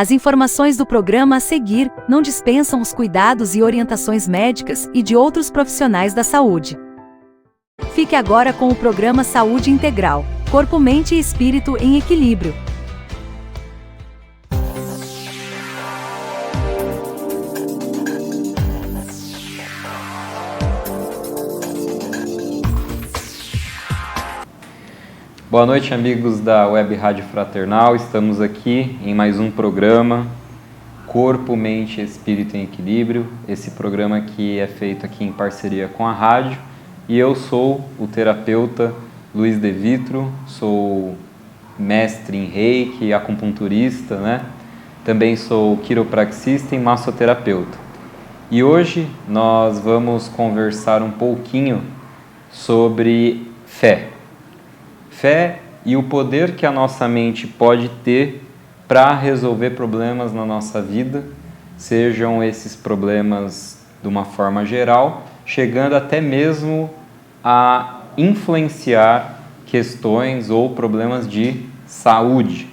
As informações do programa a seguir não dispensam os cuidados e orientações médicas e de outros profissionais da saúde. Fique agora com o programa Saúde Integral, Corpo, Mente e Espírito em Equilíbrio. Boa noite, amigos da Web Rádio Fraternal. Estamos aqui em mais um programa Corpo, Mente e Espírito em Equilíbrio. Esse programa que é feito aqui em parceria com a rádio. E eu sou o terapeuta Luiz De Vitro, sou mestre em Reiki, acupunturista, né? Também sou quiropraxista e massoterapeuta. E hoje nós vamos conversar um pouquinho sobre fé. Fé e o poder que a nossa mente pode ter para resolver problemas na nossa vida, sejam esses problemas de uma forma geral, chegando até mesmo a influenciar questões ou problemas de saúde.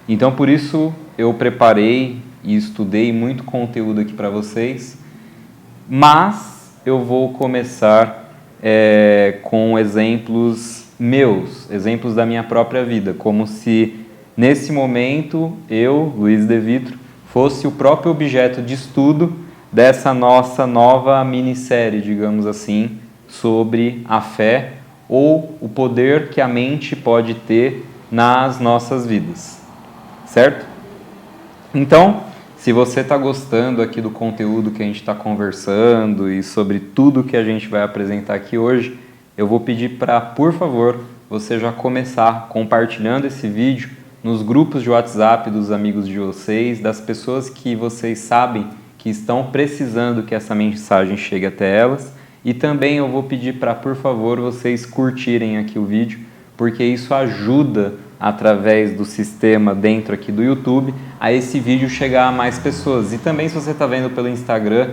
Então, por isso, eu preparei e estudei muito conteúdo aqui para vocês, mas eu vou começar com exemplos meus, exemplos da minha própria vida, como se nesse momento eu, Luiz De Vitro, fosse o próprio objeto de estudo dessa nossa nova minissérie, digamos assim, sobre a fé ou o poder que a mente pode ter nas nossas vidas, certo? Então, se você está gostando aqui do conteúdo que a gente está conversando e sobre tudo que a gente vai apresentar aqui hoje, eu vou pedir para, por favor, você já começar compartilhando esse vídeo nos grupos de WhatsApp dos amigos de vocês, das pessoas que vocês sabem que estão precisando que essa mensagem chegue até elas. E também eu vou pedir para, por favor, vocês curtirem aqui o vídeo, porque isso ajuda, através do sistema dentro aqui do YouTube, a esse vídeo chegar a mais pessoas. E também, se você está vendo pelo Instagram,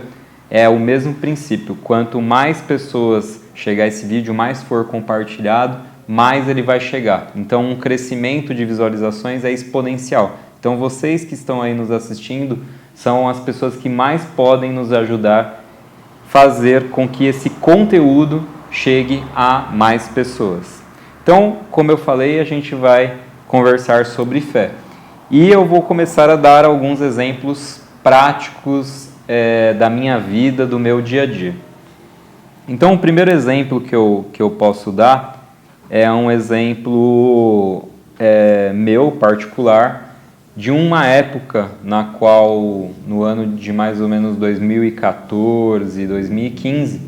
é o mesmo princípio. Quanto mais pessoas chegar esse vídeo, mais for compartilhado, mais ele vai chegar. Então, um crescimento de visualizações é exponencial. Então, vocês que estão aí nos assistindo são as pessoas que mais podem nos ajudar a fazer com que esse conteúdo chegue a mais pessoas. Então, como eu falei, a gente vai conversar sobre fé. E eu vou começar a dar alguns exemplos práticos da minha vida, do meu dia a dia. Então, o primeiro exemplo que eu posso dar é um exemplo meu, particular, de uma época na qual, no ano de mais ou menos 2014, 2015,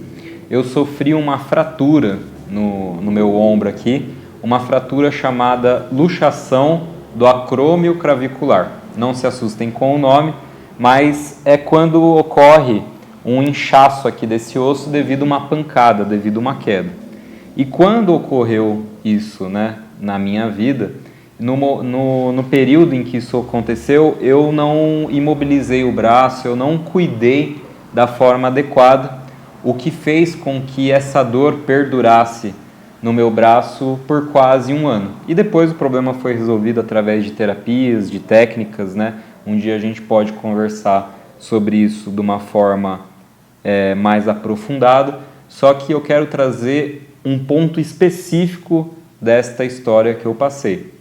eu sofri uma fratura no meu ombro aqui, uma fratura chamada luxação do acrômio clavicular. Não se assustem com o nome, mas é quando ocorre um inchaço aqui desse osso devido a uma pancada, devido a uma queda. E quando ocorreu isso, né, na minha vida, no período em que isso aconteceu, eu não imobilizei o braço, eu não cuidei da forma adequada, o que fez com que essa dor perdurasse no meu braço por quase um ano. E depois o problema foi resolvido através de terapias, de técnicas, né? Um dia a gente pode conversar sobre isso de uma forma mais aprofundada, só que eu quero trazer um ponto específico desta história que eu passei.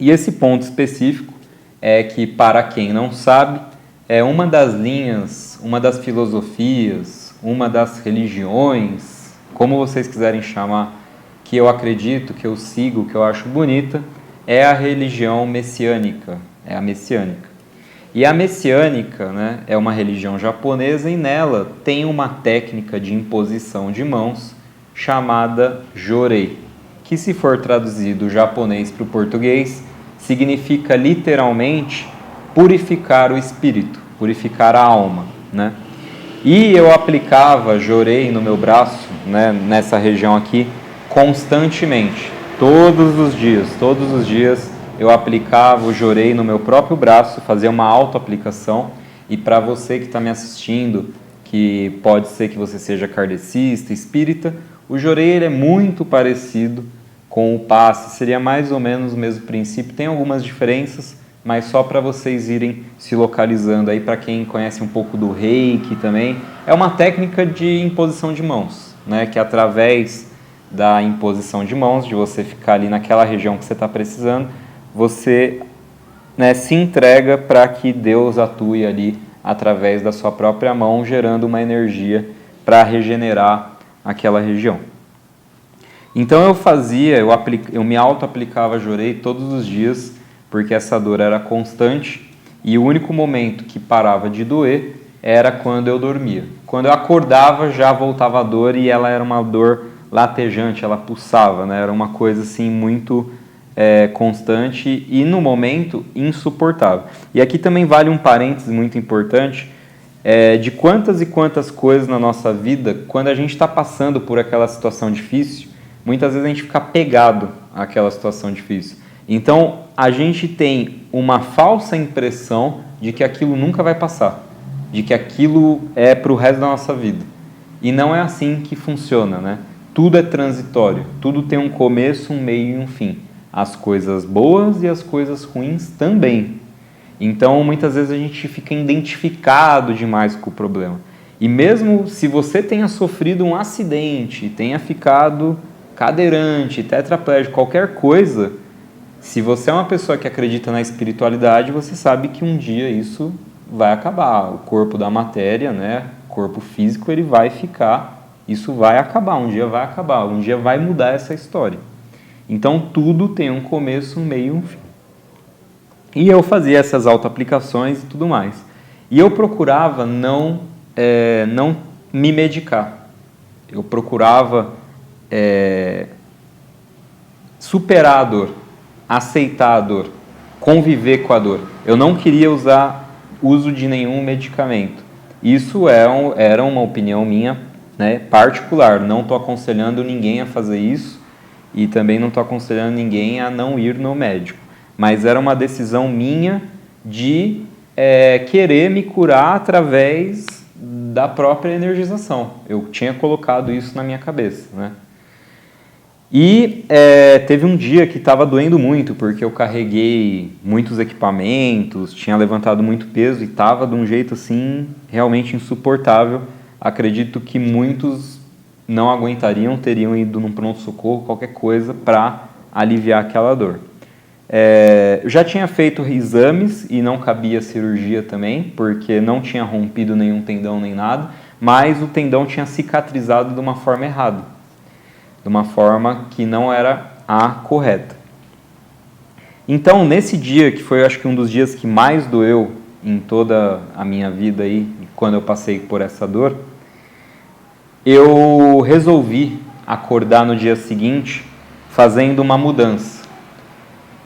E esse ponto específico é que, para quem não sabe, é uma das linhas, uma das filosofias, uma das religiões, como vocês quiserem chamar, que eu acredito, que eu sigo, que eu acho bonita, é a religião messiânica, é a messiânica. E a messiânica, né, é uma religião japonesa e nela tem uma técnica de imposição de mãos chamada Jorei, que, se for traduzido do japonês para o português, significa literalmente purificar o espírito, purificar a alma, né? E eu aplicava Jorei no meu braço, né, nessa região aqui, constantemente, todos os dias eu aplicava o Jorei no meu próprio braço, fazia uma autoaplicação. E para você que está me assistindo, que pode ser que você seja kardecista, espírita, o Jorei ele é muito parecido com o passe, seria mais ou menos o mesmo princípio, tem algumas diferenças, mas só para vocês irem se localizando aí, para quem conhece um pouco do Reiki também, é uma técnica de imposição de mãos, né? Que através da imposição de mãos, de você ficar ali naquela região que você está precisando, você, né, se entrega para que Deus atue ali através da sua própria mão, gerando uma energia para regenerar aquela região. Então eu me auto-aplicava Jorei todos os dias, porque essa dor era constante e o único momento que parava de doer era quando eu dormia. Quando eu acordava já voltava a dor e ela era uma dor latejante, ela pulsava, né? Era uma coisa assim muito constante e no momento insuportável. E aqui também vale um parênteses muito importante, de quantas e quantas coisas na nossa vida, quando a gente está passando por aquela situação difícil, muitas vezes a gente fica pegado àquela situação difícil. Então, a gente tem uma falsa impressão de que aquilo nunca vai passar, de que aquilo é para o resto da nossa vida. E não é assim que funciona, né? Tudo é transitório, tudo tem um começo, um meio e um fim. As coisas boas e as coisas ruins também. Então, muitas vezes a gente fica identificado demais com o problema. E mesmo se você tenha sofrido um acidente, tenha ficado cadeirante, tetraplégico, qualquer coisa, se você é uma pessoa que acredita na espiritualidade, você sabe que um dia isso vai acabar. O corpo da matéria, né, o corpo físico, ele vai ficar, isso vai acabar, um dia vai acabar, um dia vai mudar essa história. Então, tudo tem um começo, um meio e um fim. E eu fazia essas auto-aplicações e tudo mais. E eu procurava não me medicar. Eu procurava superar a dor, aceitar a dor, conviver com a dor. Eu não queria uso de nenhum medicamento. Isso era uma opinião minha, né, particular. Não estou aconselhando ninguém a fazer isso e também não estou aconselhando ninguém a não ir no médico. Mas era uma decisão minha de querer me curar através da própria energização. Eu tinha colocado isso na minha cabeça, né? E teve um dia que estava doendo muito, porque eu carreguei muitos equipamentos, tinha levantado muito peso e estava de um jeito assim realmente insuportável. Acredito que muitos não aguentariam, teriam ido num pronto-socorro, qualquer coisa, para aliviar aquela dor. Eu já tinha feito exames e não cabia cirurgia também, porque não tinha rompido nenhum tendão nem nada, mas o tendão tinha cicatrizado de uma forma errada, de uma forma que não era a correta. Então, nesse dia, que foi acho que um dos dias que mais doeu em toda a minha vida aí, quando eu passei por essa dor, eu resolvi acordar no dia seguinte fazendo uma mudança.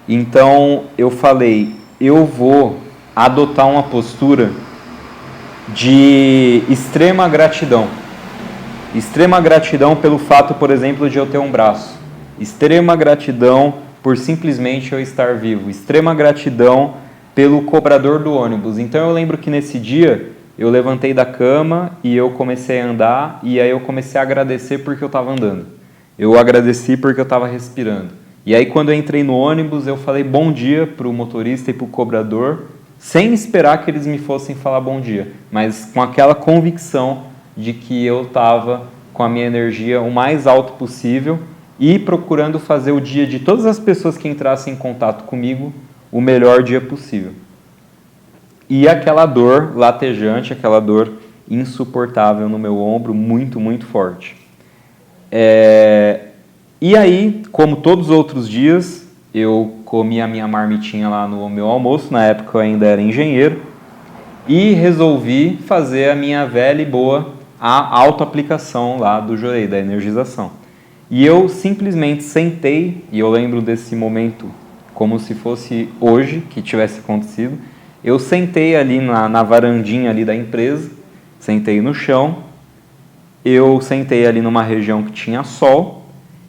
Então eu falei, eu vou adotar uma postura de extrema gratidão. Extrema gratidão pelo fato, por exemplo, de eu ter um braço. Extrema gratidão por simplesmente eu estar vivo. Extrema gratidão pelo cobrador do ônibus. Então eu lembro que nesse dia eu levantei da cama e eu comecei a andar e aí eu comecei a agradecer porque eu estava andando. Eu agradeci porque eu estava respirando. E aí quando eu entrei no ônibus eu falei bom dia para o motorista e para o cobrador, sem esperar que eles me fossem falar bom dia, mas com aquela convicção de que eu estava com a minha energia o mais alto possível e procurando fazer o dia de todas as pessoas que entrassem em contato comigo o melhor dia possível. E aquela dor latejante, aquela dor insuportável no meu ombro, muito, muito forte. E aí, como todos os outros dias, eu comi a minha marmitinha lá no meu almoço, na época eu ainda era engenheiro, e resolvi fazer a minha velha e boa autoaplicação lá do Jorei, da energização. E eu simplesmente sentei, e eu lembro desse momento como se fosse hoje que tivesse acontecido, eu sentei ali na varandinha ali da empresa, sentei no chão, eu sentei ali numa região que tinha sol,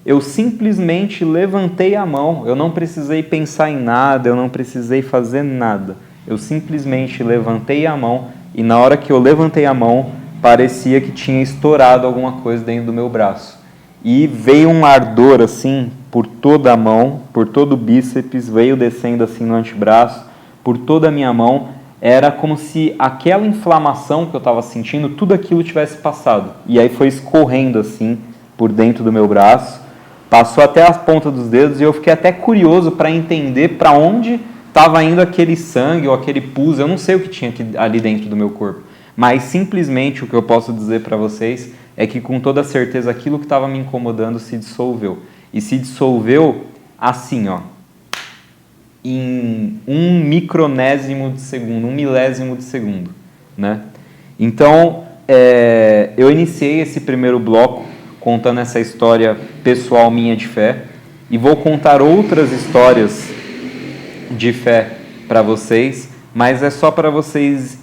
eu simplesmente levantei a mão, eu não precisei pensar em nada, eu não precisei fazer nada. Eu simplesmente levantei a mão e na hora que eu levantei a mão, parecia que tinha estourado alguma coisa dentro do meu braço. E veio um ardor assim por toda a mão, por todo o bíceps, veio descendo assim no antebraço, por toda a minha mão. Era como se aquela inflamação que eu estava sentindo, tudo aquilo tivesse passado. E aí foi escorrendo assim por dentro do meu braço, passou até as pontas dos dedos e eu fiquei até curioso para entender para onde estava indo aquele sangue ou aquele pus. Eu não sei o que tinha ali dentro do meu corpo, mas simplesmente o que eu posso dizer para vocês é que com toda certeza aquilo que estava me incomodando se dissolveu. E se dissolveu assim, ó, em um micronésimo de segundo, um milésimo de segundo, né? Então, eu iniciei esse primeiro bloco contando essa história pessoal minha de fé e vou contar outras histórias de fé para vocês, mas é só para vocês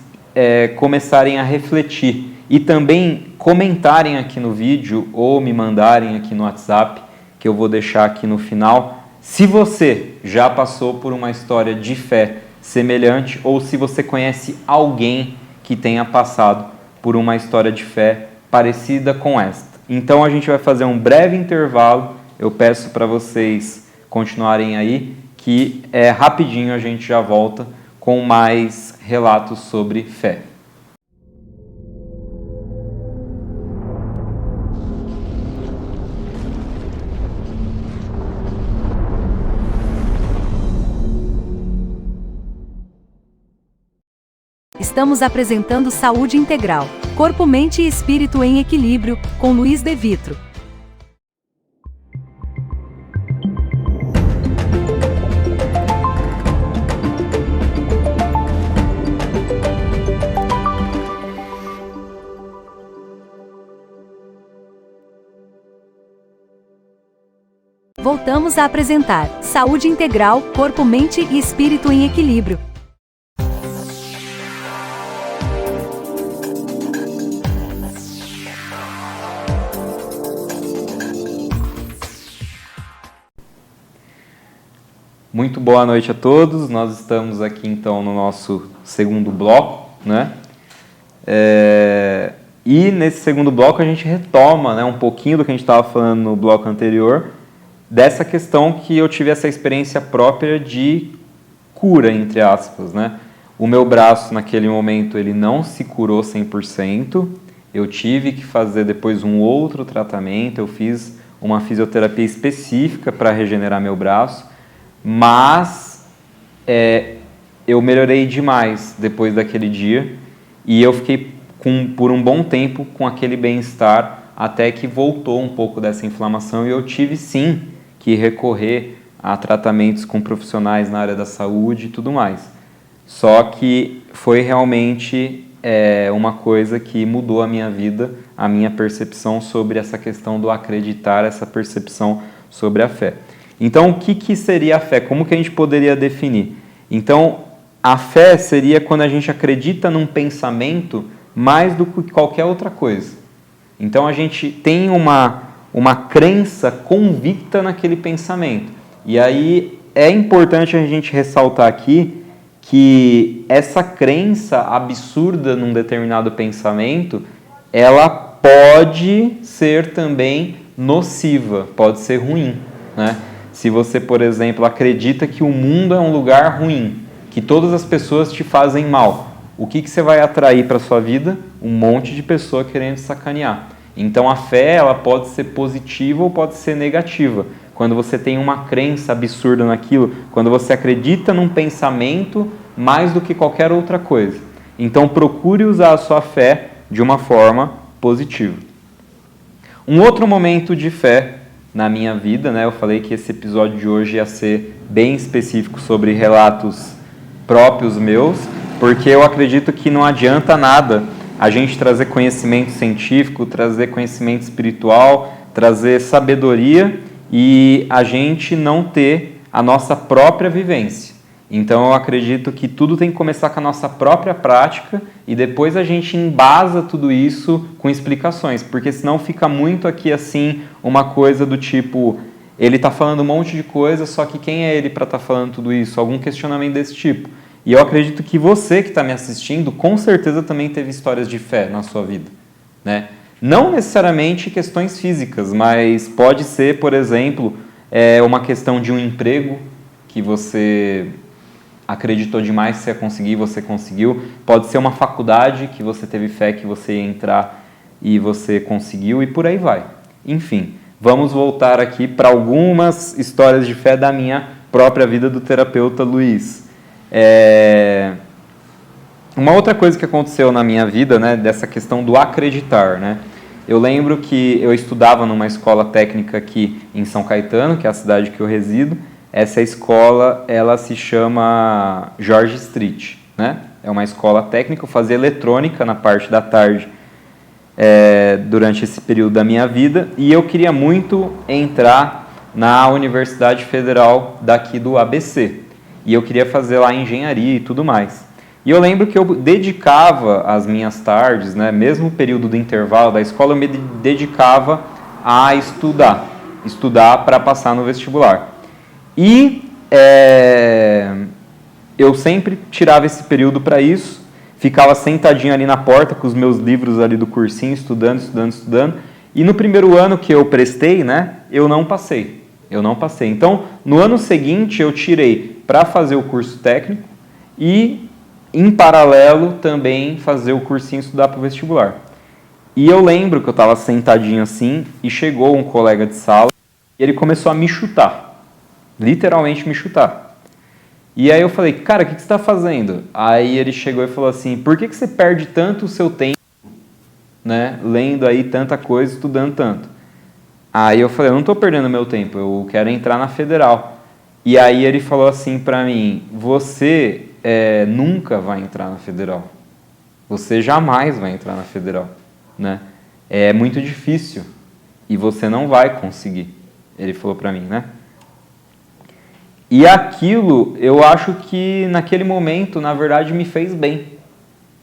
começarem a refletir e também comentarem aqui no vídeo ou me mandarem aqui no WhatsApp, que eu vou deixar aqui no final, se você já passou por uma história de fé semelhante ou se você conhece alguém que tenha passado por uma história de fé parecida com esta. Então a gente vai fazer um breve intervalo, eu peço para vocês continuarem aí, que rapidinho a gente já volta com mais relatos sobre fé. Estamos apresentando Saúde Integral, Corpo, Mente e Espírito em Equilíbrio, com Luiz De Vitro. Voltamos a apresentar Saúde Integral, Corpo, Mente e Espírito em Equilíbrio. Muito boa noite a todos, nós estamos aqui então no nosso segundo bloco, né? E nesse segundo bloco a gente retoma, né, um pouquinho do que a gente estava falando no bloco anterior, dessa questão que eu tive essa experiência própria de cura, entre aspas, né? O meu braço naquele momento ele não se curou 100%, eu tive que fazer depois um outro tratamento, eu fiz uma fisioterapia específica para regenerar meu braço, mas eu melhorei demais depois daquele dia e eu fiquei por um bom tempo com aquele bem-estar até que voltou um pouco dessa inflamação e eu tive sim que recorrer a tratamentos com profissionais na área da saúde e tudo mais. Só que foi realmente uma coisa que mudou a minha vida, a minha percepção sobre essa questão do acreditar, essa percepção sobre a fé. Então, o que seria a fé? Como que a gente poderia definir? Então, a fé seria quando a gente acredita num pensamento mais do que qualquer outra coisa. Então, a gente tem uma crença convicta naquele pensamento. E aí, é importante a gente ressaltar aqui que essa crença absurda num determinado pensamento, ela pode ser também nociva, pode ser ruim, né? Se você, por exemplo, acredita que o mundo é um lugar ruim, que todas as pessoas te fazem mal, o que você vai atrair para a sua vida? Um monte de pessoa querendo te sacanear. Então a fé ela pode ser positiva ou pode ser negativa. Quando você tem uma crença absurda naquilo, quando você acredita num pensamento mais do que qualquer outra coisa. Então procure usar a sua fé de uma forma positiva. Um outro momento de fé na minha vida, né? Eu falei que esse episódio de hoje ia ser bem específico sobre relatos próprios meus, porque eu acredito que não adianta nada a gente trazer conhecimento científico, trazer conhecimento espiritual, trazer sabedoria e a gente não ter a nossa própria vivência. Então eu acredito que tudo tem que começar com a nossa própria prática e depois a gente embasa tudo isso com explicações, porque senão fica muito aqui assim uma coisa do tipo, ele está falando um monte de coisa, só que quem é ele para estar falando tudo isso? Algum questionamento desse tipo. E eu acredito que você que está me assistindo, com certeza também teve histórias de fé na sua vida, né? Não necessariamente questões físicas, mas pode ser, por exemplo, uma questão de um emprego que você acreditou demais que você ia conseguir, você conseguiu. Pode ser uma faculdade que você teve fé que você ia entrar e você conseguiu, e por aí vai. Enfim, vamos voltar aqui para algumas histórias de fé da minha própria vida do terapeuta Luiz. Uma outra coisa que aconteceu na minha vida, né, dessa questão do acreditar, né? Eu lembro que eu estudava numa escola técnica aqui em São Caetano, que é a cidade que eu resido. Essa escola, ela se chama George Street, né? É uma escola técnica, eu fazia eletrônica na parte da tarde durante esse período da minha vida, e eu queria muito entrar na Universidade Federal daqui do ABC, e eu queria fazer lá engenharia e tudo mais. E eu lembro que eu dedicava as minhas tardes, né, mesmo o período do intervalo da escola, eu me dedicava a estudar para passar no vestibular. E eu sempre tirava esse período para isso, ficava sentadinho ali na porta com os meus livros ali do cursinho, estudando. E no primeiro ano que eu prestei, né, eu não passei. Então, no ano seguinte, eu tirei para fazer o curso técnico e, em paralelo, também fazer o cursinho e estudar para o vestibular. E eu lembro que eu estava sentadinho assim e chegou um colega de sala e ele começou a me chutar. Literalmente me chutar. E aí eu falei, cara, o que você está fazendo? Aí ele chegou e falou assim, por que você perde tanto o seu tempo, né, lendo aí tanta coisa, estudando tanto? Aí eu falei, eu não estou perdendo meu tempo, eu quero entrar na Federal. E aí ele falou assim para mim, você nunca vai entrar na Federal. Você jamais vai entrar na Federal, né? É muito difícil e você não vai conseguir. Ele falou para mim, né? E aquilo, eu acho que naquele momento, na verdade, me fez bem,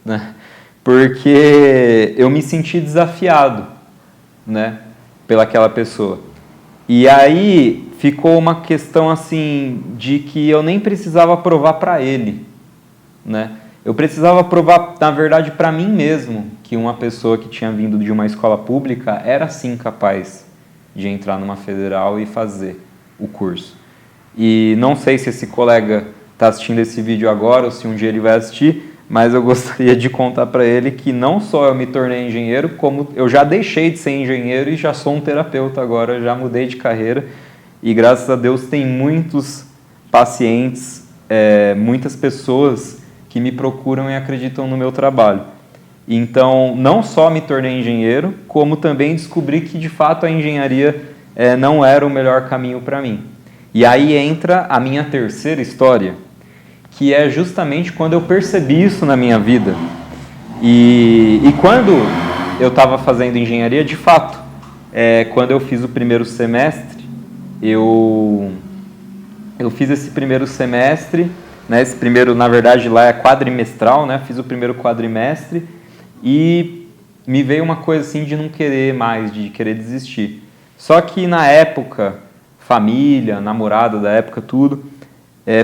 né? Porque eu me senti desafiado, né, pelaquela pessoa. E aí ficou uma questão assim de que eu nem precisava provar para ele, né? Eu precisava provar, na verdade, para mim mesmo, que uma pessoa que tinha vindo de uma escola pública era sim capaz de entrar numa federal e fazer o curso. E não sei se esse colega está assistindo esse vídeo agora ou se um dia ele vai assistir, mas eu gostaria de contar para ele que não só eu me tornei engenheiro, como eu já deixei de ser engenheiro e já sou um terapeuta agora, já mudei de carreira. E graças a Deus tem muitos pacientes, muitas pessoas que me procuram e acreditam no meu trabalho. Então, não só me tornei engenheiro, como também descobri que de fato a engenharia não era o melhor caminho para mim. E aí entra a minha terceira história, que é justamente quando eu percebi isso na minha vida. E quando eu estava fazendo engenharia, de fato, quando eu fiz o primeiro semestre, eu fiz esse primeiro semestre, né, esse primeiro, na verdade, lá é quadrimestral, né, fiz o primeiro quadrimestre e me veio uma coisa assim de não querer mais, de querer desistir. Só que na época, família, namorada da época, tudo,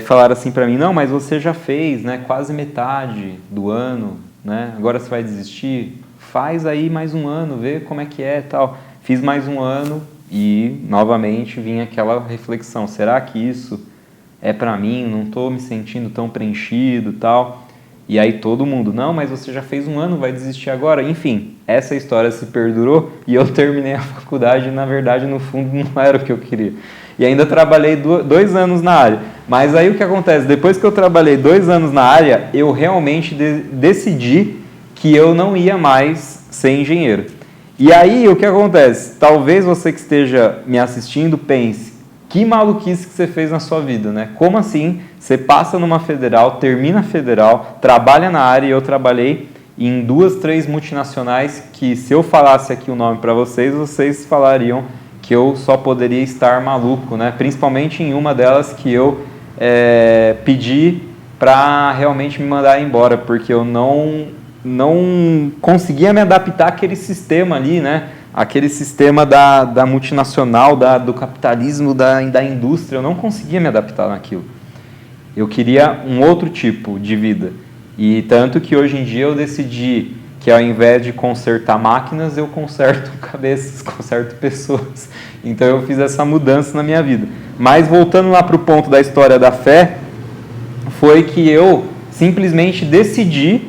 falaram assim para mim, não, mas você já fez, né, quase metade do ano, né, agora você vai desistir? Faz aí mais um ano, vê como é que é e tal. Fiz mais um ano e, novamente, vinha aquela reflexão, será que isso é para mim? Não estou me sentindo tão preenchido e tal. E aí todo mundo, não, mas você já fez um ano, vai desistir agora? Enfim, essa história se perdurou e eu terminei a faculdade e, na verdade, no fundo, não era o que eu queria. E ainda trabalhei 2 anos na área. Mas aí o que acontece? Depois que eu trabalhei 2 anos na área, eu realmente decidi que eu não ia mais ser engenheiro. E aí o que acontece? Talvez você que esteja me assistindo pense, que maluquice que você fez na sua vida, né? Como assim? Você passa numa federal, termina a federal, trabalha na área, e eu trabalhei em 2, 3 multinacionais que, se eu falasse aqui o nome para vocês falariam que eu só poderia estar maluco, né? Principalmente em uma delas que eu pedi para realmente me mandar embora, porque eu não conseguia me adaptar àquele sistema ali, né? Aquele sistema da multinacional, do capitalismo, da indústria, eu não conseguia me adaptar naquilo. Eu queria um outro tipo de vida. E tanto que hoje em dia eu decidi que ao invés de consertar máquinas, eu conserto cabeças, conserto pessoas. Então eu fiz essa mudança na minha vida. Mas voltando lá para o ponto da história da fé, foi que eu simplesmente decidi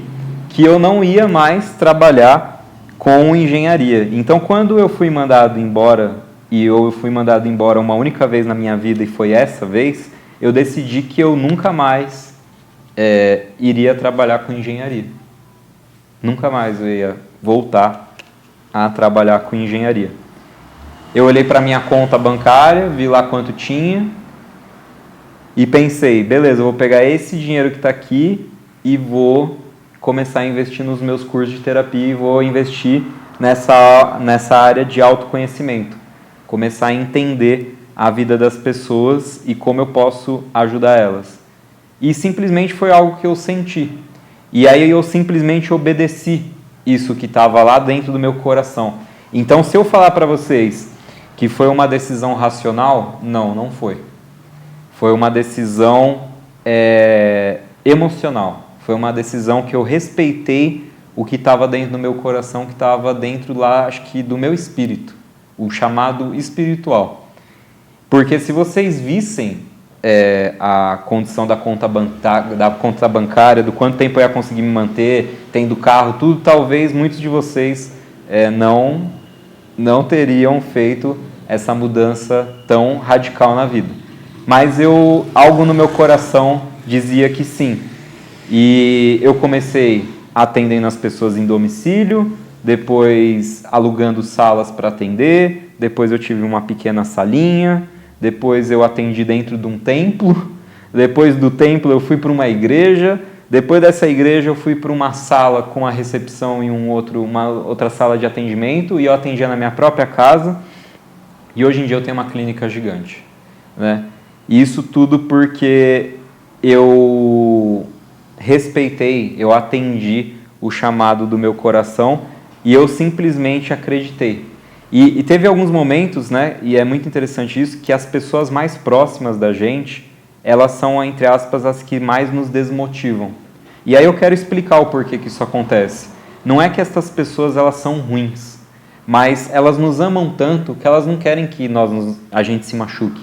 que eu não ia mais trabalhar com engenharia. Então, quando eu fui mandado embora, e eu fui mandado embora uma única vez na minha vida, e foi essa vez, eu decidi que eu nunca mais iria trabalhar com engenharia. Nunca mais eu ia voltar a trabalhar com engenharia. Eu olhei para minha conta bancária, vi lá quanto tinha e pensei, beleza, eu vou pegar esse dinheiro que está aqui e vou começar a investir nos meus cursos de terapia e vou investir nessa área de autoconhecimento. Começar a entender a vida das pessoas e como eu posso ajudar elas. E simplesmente foi algo que eu senti. E aí eu simplesmente obedeci isso que estava lá dentro do meu coração. Então, se eu falar para vocês que foi uma decisão racional, não foi. Foi uma decisão emocional. Foi uma decisão que eu respeitei o que estava dentro do meu coração, que estava dentro lá, acho que do meu espírito, o chamado espiritual. Porque se vocês vissem a condição da conta bancária, do quanto tempo eu ia conseguir me manter, tendo carro, tudo, talvez muitos de vocês não teriam feito essa mudança tão radical na vida. Mas algo no meu coração dizia que sim. E eu comecei atendendo as pessoas em domicílio, depois alugando salas para atender, depois eu tive uma pequena salinha, depois eu atendi dentro de um templo, depois do templo eu fui para uma igreja, depois dessa igreja eu fui para uma sala com a recepção e uma outra sala de atendimento, e eu atendia na minha própria casa, e hoje em dia eu tenho uma clínica gigante, né? Isso tudo porque eu respeitei, eu atendi o chamado do meu coração e eu simplesmente acreditei. E teve alguns momentos, né, e é muito interessante isso, que as pessoas mais próximas da gente, elas são, entre aspas, as que mais nos desmotivam. E aí eu quero explicar o porquê que isso acontece. Não é que essas pessoas elas são ruins, mas elas nos amam tanto que elas não querem que a gente se machuque,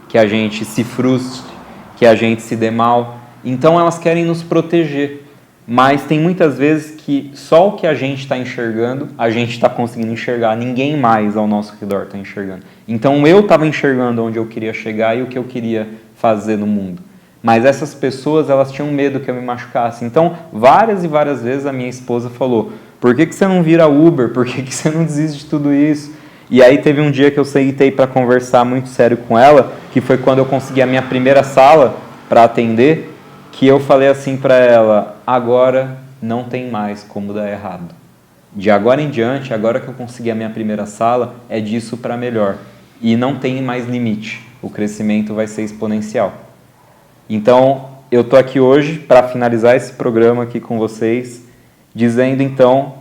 que a gente se frustre, que a gente se dê mal. Então elas querem nos proteger. Mas tem muitas vezes que só o que a gente está enxergando, a gente está conseguindo enxergar, ninguém mais ao nosso redor está enxergando. Então eu estava enxergando onde eu queria chegar e o que eu queria fazer no mundo. Mas essas pessoas, elas tinham medo que eu me machucasse. Então, várias e várias vezes a minha esposa falou, por que você não vira Uber? Por que você não desiste de tudo isso? E aí teve um dia que eu sentei para conversar muito sério com ela, que foi quando eu consegui a minha primeira sala para atender, que eu falei assim para ela, agora não tem mais como dar errado. De agora em diante, agora que eu consegui a minha primeira sala, é disso para melhor. E não tem mais limite, o crescimento vai ser exponencial. Então, eu estou aqui hoje para finalizar esse programa aqui com vocês, dizendo então,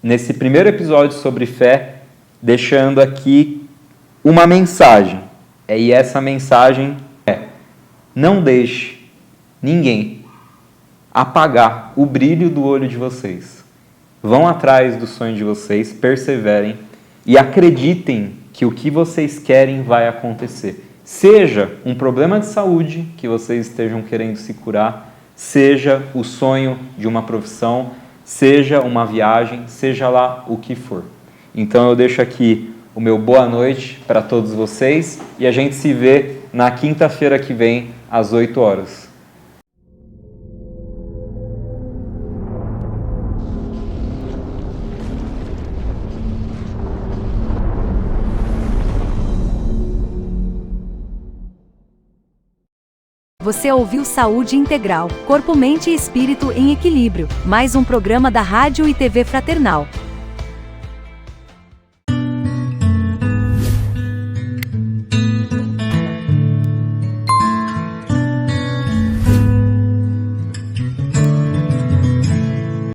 nesse primeiro episódio sobre fé, deixando aqui uma mensagem. E essa mensagem é, não deixe ninguém apagar o brilho do olho de vocês. Vão atrás do sonho de vocês, perseverem e acreditem que o que vocês querem vai acontecer. Seja um problema de saúde que vocês estejam querendo se curar, seja o sonho de uma profissão, seja uma viagem, seja lá o que for. Então eu deixo aqui o meu boa noite para todos vocês e a gente se vê na quinta-feira que vem, às 8 horas. Você ouviu Saúde Integral, Corpo, Mente e Espírito em Equilíbrio, mais um programa da Rádio e TV Fraternal.